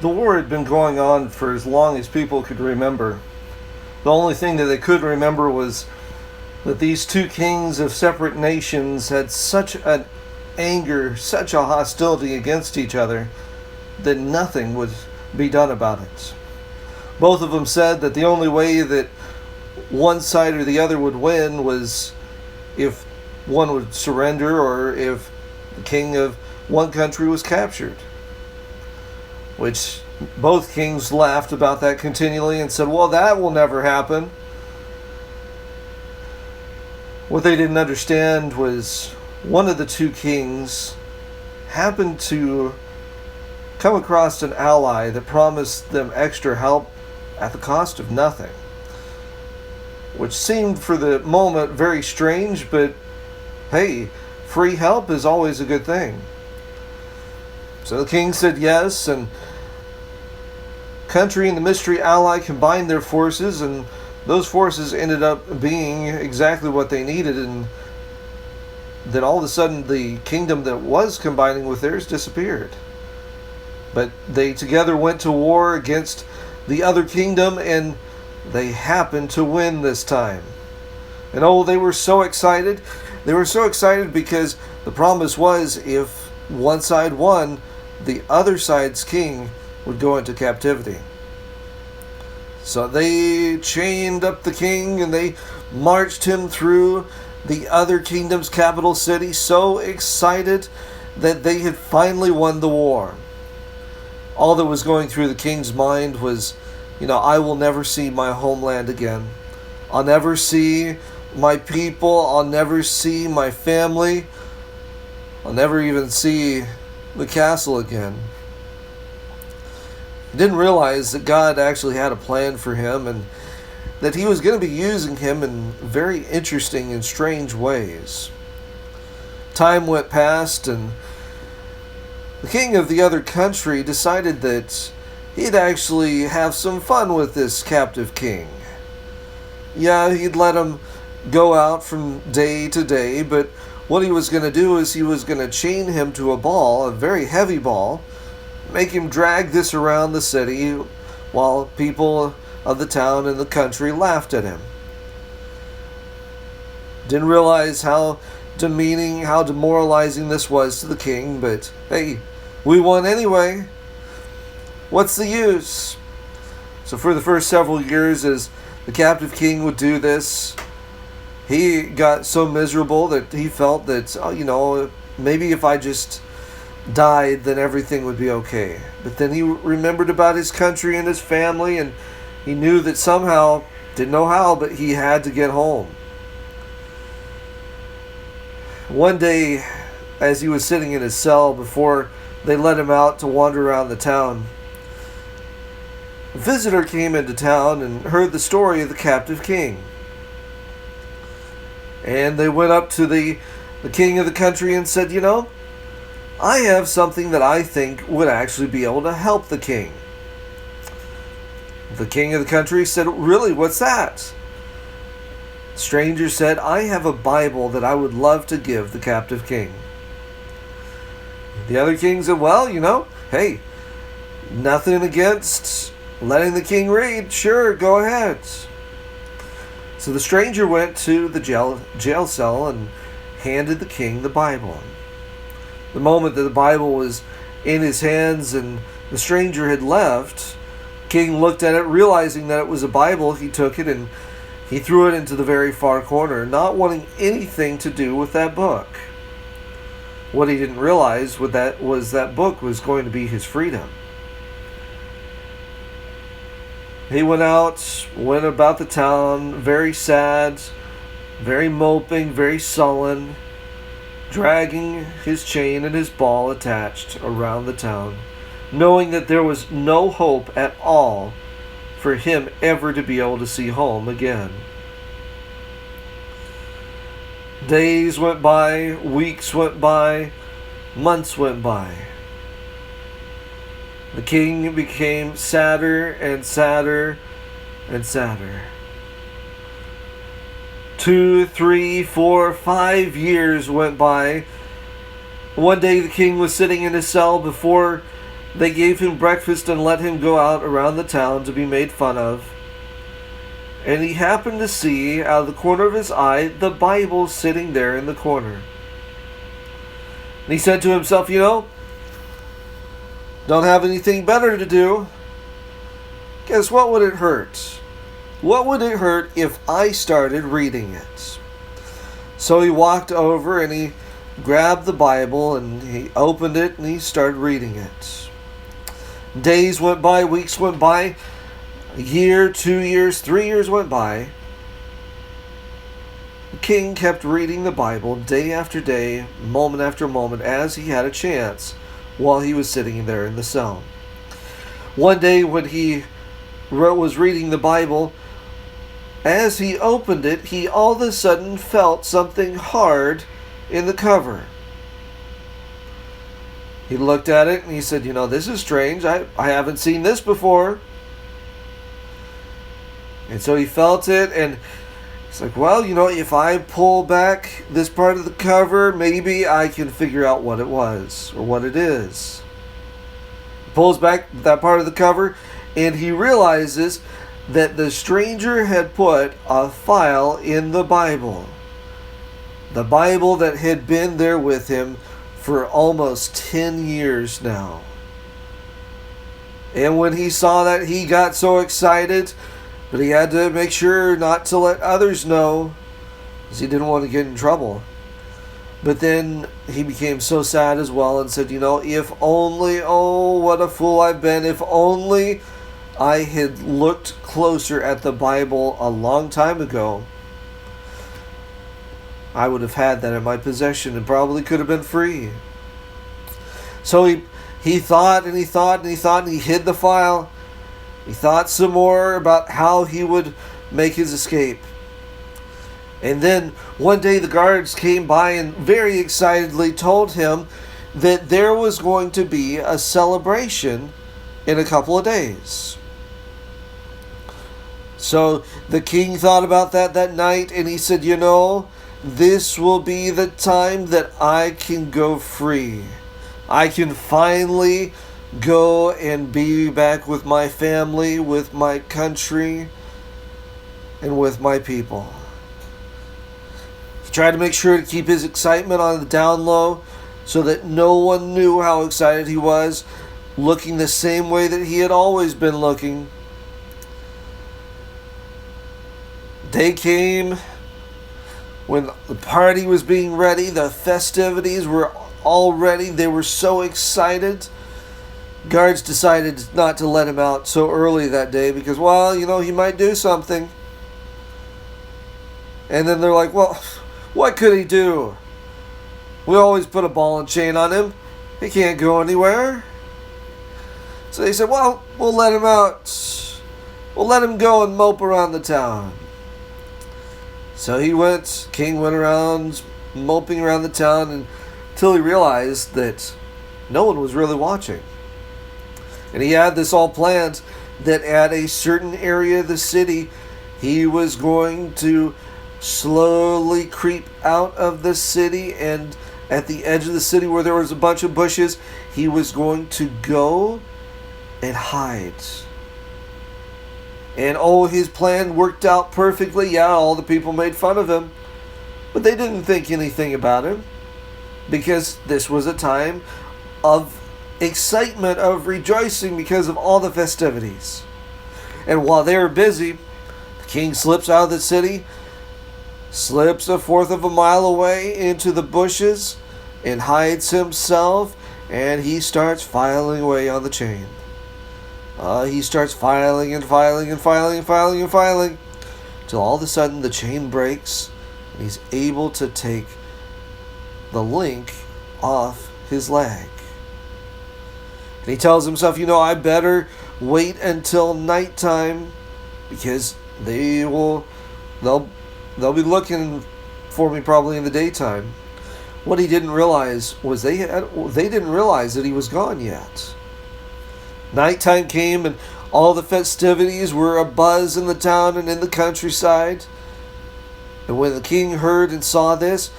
The war had been going on for as long as people could remember. The only thing that they could remember was that these two kings of separate nations had such an anger, such a hostility against each other, that nothing would be done about it. Both of them said that the only way that one side or the other would win was if one would surrender or if the king of one country was captured. Which both kings laughed about that continually and said, well, that will never happen. What they didn't understand was one of the two kings happened to come across an ally that promised them extra help at the cost of nothing. Which seemed for the moment very strange, but hey, free help is always a good thing. So the king said yes, and country and the mystery ally combined their forces, and those forces ended up being exactly what they needed, and then all of a sudden the kingdom that was combining with theirs disappeared. But they together went to war against the other kingdom, and they happened to win this time. And oh, they were so excited. They were so excited because the promise was if one side won, the other side's king would go into captivity. So they chained up the king and they marched him through the other kingdom's capital city, so excited that they had finally won the war. All that was going through the king's mind was, I will never see my homeland again. I'll never see my people. I'll never see my family. I'll never even see the castle again. He didn't realize that God actually had a plan for him and that he was going to be using him in very interesting and strange ways. Time went past, and the king of the other country decided that he'd actually have some fun with this captive king. Yeah, he'd let him go out from day to day, but what he was going to do is he was going to chain him to a ball, a very heavy ball, make him drag this around the city while people of the town and the country laughed at him. Didn't realize how demeaning, how demoralizing this was to the king, but hey, we won anyway. What's the use? So for the first several years, as the captive king would do this, he got so miserable that he felt that, maybe if I just died, then everything would be okay. But then he remembered about his country and his family, and he knew that somehow, didn't know how, but he had to get home. One day, as he was sitting in his cell before they let him out to wander around the town, a visitor came into town and heard the story of the captive king. And they went up to the king of the country and said, I have something that I think would actually be able to help the king. The king of the country said, really, what's that? The stranger said, I have a Bible that I would love to give the captive king. The other king said, well, hey, nothing against letting the king read. Sure, go ahead. So the stranger went to the jail cell and handed the king the Bible. The moment that the Bible was in his hands and the stranger had left, the king looked at it, realizing that it was a Bible. He took it and he threw it into the very far corner, not wanting anything to do with that book. What he didn't realize was that book was going to be his freedom. He went about the town, very sad, very moping, very sullen, dragging his chain and his ball attached around the town, knowing that there was no hope at all for him ever to be able to see home again. Days went by, weeks went by, months went by. The king became sadder and sadder and sadder. 2, 3, 4, 5 years went by. One day the king was sitting in his cell before They gave him breakfast and let him go out around the town to be made fun of. And he happened to see, out of the corner of his eye, the Bible sitting there in the corner. And he said to himself, don't have anything better to do. Guess what would it hurt? What would it hurt if I started reading it? So he walked over and he grabbed the Bible and he opened it and he started reading it. Days went by, weeks went by, a year, 2 years, 3 years went by. The king kept reading the Bible day after day, moment after moment, as he had a chance while he was sitting there in the cell. One day when he was reading the Bible, as he opened it, he all of a sudden felt something hard in the cover. He looked at it and he said, this is strange. I haven't seen this before. And so he felt it and it's like, well, if I pull back this part of the cover, maybe I can figure out what it was or what it is. He pulls back that part of the cover and he realizes that the stranger had put a file in the Bible. The Bible that had been there with him for almost 10 years now. And when he saw that, he got so excited, but he had to make sure not to let others know, because he didn't want to get in trouble. But then he became so sad as well and said, if only, oh, what a fool I've been, if only I had looked closer at the Bible a long time ago, I would have had that in my possession and probably could have been free. So he thought and he thought and he thought and he hid the file. He thought some more about how he would make his escape. And then one day the guards came by and very excitedly told him that there was going to be a celebration in a couple of days. So the king thought about that night and he said, this will be the time that I can go free. I can finally go and be back with my family, with my country, and with my people. He tried to make sure to keep his excitement on the down low so that no one knew how excited he was, looking the same way that he had always been looking. Day came when the party was being ready, the festivities were all ready, they were so excited. Guards decided not to let him out so early that day because, he might do something. And then they're like, well, what could he do? We always put a ball and chain on him. He can't go anywhere. So they said, well, we'll let him out. We'll let him go and mope around the town. So King went around moping around the town until he realized that no one was really watching. And he had this all planned that at a certain area of the city, he was going to slowly creep out of the city, and at the edge of the city where there was a bunch of bushes, he was going to go and hide. And his plan worked out perfectly. Yeah, all the people made fun of him, but they didn't think anything about him because this was a time of excitement, of rejoicing because of all the festivities. And while they were busy, the king slips out of the city, slips a fourth of a mile away into the bushes, and hides himself, and he starts filing away on the chain. He starts filing and filing and filing and filing and filing, till all of a sudden the chain breaks, and he's able to take the link off his leg. And he tells himself, I better wait until nighttime because they'll be looking for me probably in the daytime. What he didn't realize was they didn't realize that he was gone yet. Nighttime came and all the festivities were abuzz in the town and in the countryside. And when the king heard and saw this,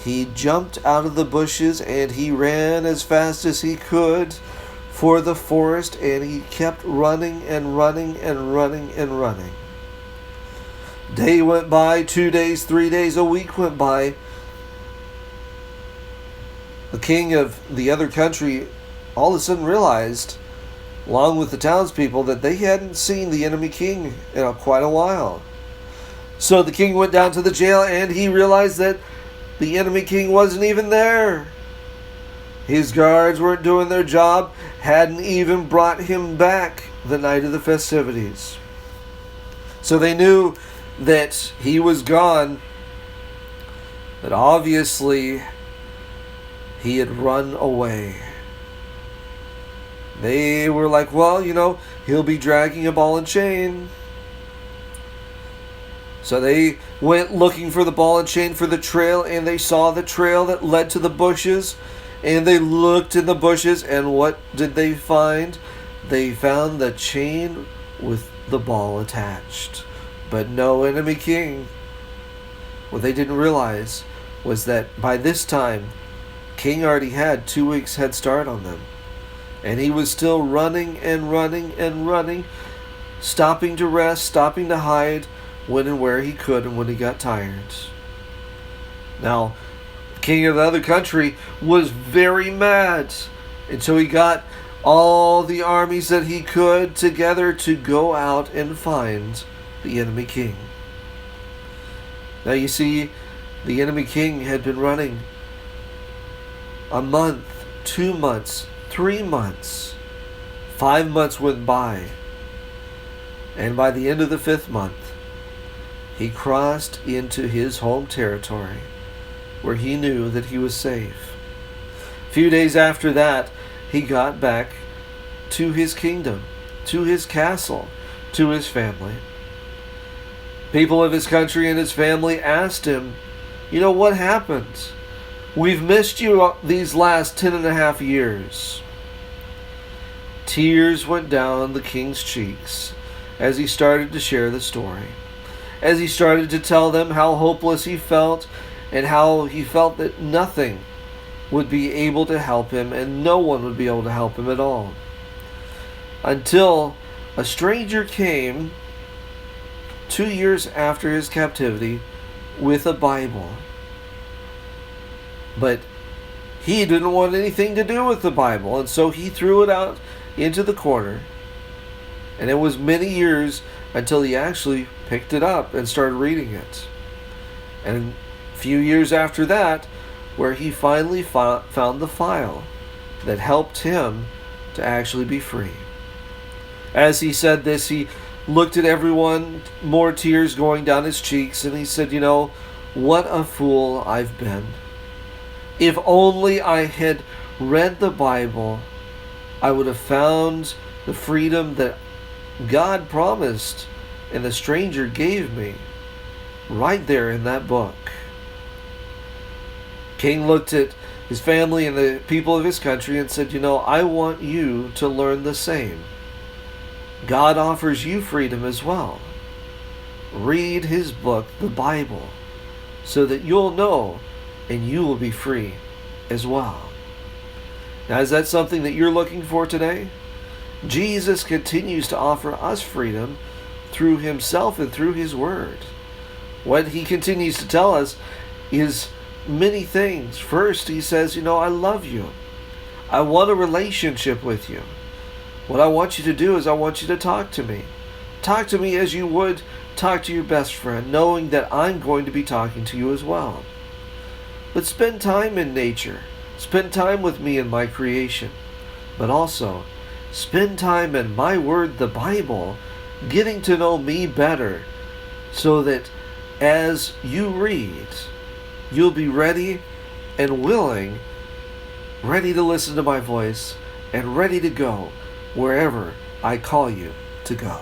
he jumped out of the bushes and he ran as fast as he could for the forest, and he kept running and running and running and running. Day went by, 2 days, 3 days, a week went by. The king of the other country all of a sudden realized, along with the townspeople, that they hadn't seen the enemy king in quite a while. So the king went down to the jail, and he realized that the enemy king wasn't even there. His guards weren't doing their job, hadn't even brought him back the night of the festivities. So they knew that he was gone, but obviously he had run away. They were like, well, he'll be dragging a ball and chain. So they went looking for the ball and chain for the trail, and they saw the trail that led to the bushes. And they looked in the bushes, and what did they find? They found the chain with the ball attached, but no enemy king. What they didn't realize was that by this time, King already had 2 weeks head start on them. And he was still running and running and running, stopping to rest, stopping to hide, when and where he could and when he got tired. Now, the king of the other country was very mad. And so he got all the armies that he could together to go out and find the enemy king. Now you see, the enemy king had been running a month, 2 months, 3 months. 5 months went by. And by the end of the 5th month, he crossed into his home territory, where he knew that he was safe. A few days after that, he got back to his kingdom, to his castle, to his family. People of his country and his family asked him, what happened? We've missed you these last 10.5 years. Tears went down the king's cheeks as he started to share the story. As he started to tell them how hopeless he felt, and how he felt that nothing would be able to help him, and no one would be able to help him at all. Until a stranger came 2 years after his captivity with a Bible. But he didn't want anything to do with the Bible, and so he threw it out into the corner. And it was many years until he actually picked it up and started reading it. And a few years after that, where he finally found the file that helped him to actually be free. As he said this, he looked at everyone, more tears going down his cheeks, and he said, what a fool I've been. If only I had read the Bible, I would have found the freedom that God promised and the stranger gave me right there in that book. King looked at his family and the people of his country and said, I want you to learn the same. God offers you freedom as well. Read his book, the Bible, so that you'll know and you will be free as well. Now, is that something that you're looking for today? Jesus continues to offer us freedom through himself and through his word. What he continues to tell us is many things. First, he says, I love you. I want a relationship with you. What I want you to do is I want you to talk to me. Talk to me as you would talk to your best friend, knowing that I'm going to be talking to you as well. But spend time in nature. Spend time with me in my creation. But also, spend time in my word, the Bible, getting to know me better, so that as you read, you'll be ready and willing, ready to listen to my voice, and ready to go wherever I call you to go.